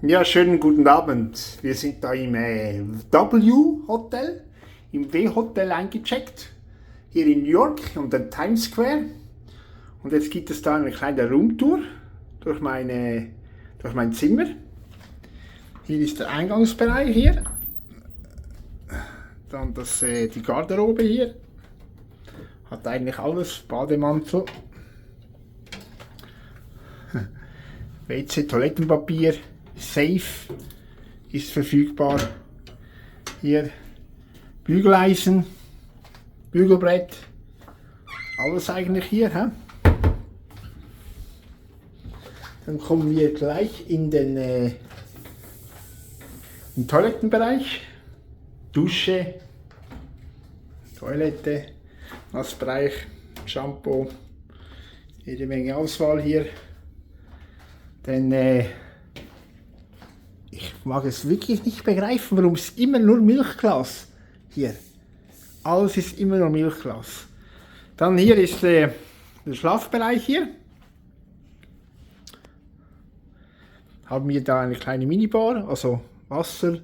Ja, schönen guten Abend. Wir sind da im W-Hotel, im W-Hotel eingecheckt, hier in New York und der Times Square. Und jetzt gibt es da eine kleine Roomtour durch mein Zimmer. Hier ist der Eingangsbereich hier. Dann die Garderobe hier. Hat eigentlich alles, Bademantel, WC, Toilettenpapier, Safe ist verfügbar. Hier Bügeleisen, Bügelbrett, alles eigentlich hier. He? Dann kommen wir gleich in den Toilettenbereich. Dusche, Toilette, Nassbereich, Shampoo, jede Menge Auswahl hier. Denn ich mag es wirklich nicht begreifen, warum es immer nur Milchglas hier. Alles ist immer nur Milchglas. Dann hier ist der Schlafbereich hier. Haben wir da eine kleine Minibar, also Wasser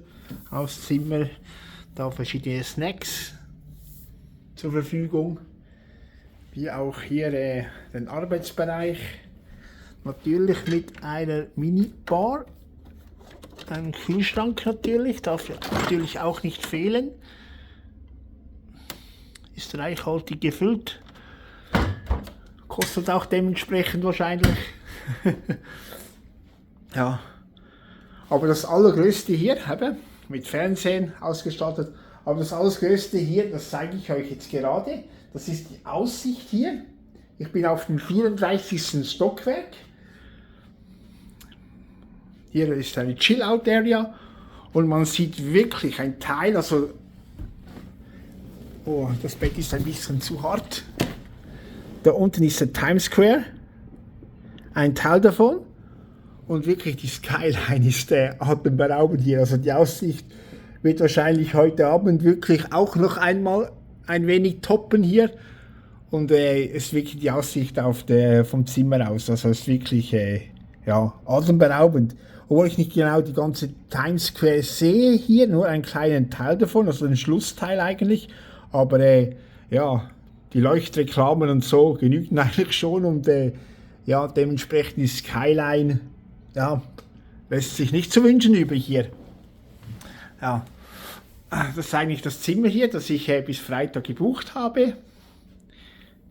aus Zimmer, da verschiedene Snacks zur Verfügung. Wie auch hier den Arbeitsbereich. Natürlich mit einer Minibar, einem Kühlschrank natürlich, darf natürlich auch nicht fehlen. Ist reichhaltig gefüllt, kostet auch dementsprechend wahrscheinlich. Ja, aber das allergrößte hier, mit Fernsehen ausgestattet, aber das allergrößte hier, das zeige ich euch jetzt gerade, das ist die Aussicht hier. Ich bin auf dem 34. Stockwerk. Hier ist eine Chill-Out-Area und man sieht wirklich ein Teil, also oh, das Bett ist ein bisschen zu hart. Da unten ist der Times Square, ein Teil davon und wirklich die Skyline ist atemberaubend hier, also die Aussicht wird wahrscheinlich heute Abend wirklich auch noch einmal ein wenig toppen hier und es ist wirklich die Aussicht vom Zimmer aus, also es ist wirklich ja, atemberaubend. Obwohl ich nicht genau die ganze Times Square sehe hier, nur einen kleinen Teil davon, also den Schlussteil eigentlich. Aber ja, die Leuchtreklamen und so genügen eigentlich schon und ja, dementsprechend die Skyline, ja, lässt sich nicht zu wünschen über hier. Ja, das ist eigentlich das Zimmer hier, das ich bis Freitag gebucht habe.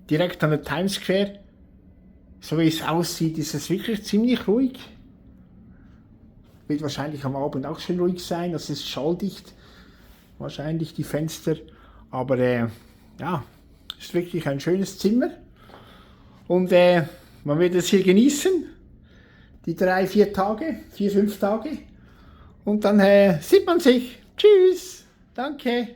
Direkt an der Times Square. So wie es aussieht, ist es wirklich ziemlich ruhig. Wird wahrscheinlich am Abend auch schön ruhig sein, das ist schalldicht, wahrscheinlich die Fenster, aber ja, ist wirklich ein schönes Zimmer und man wird es hier genießen, die 4, 5 Tage und dann sieht man sich. Tschüss, danke.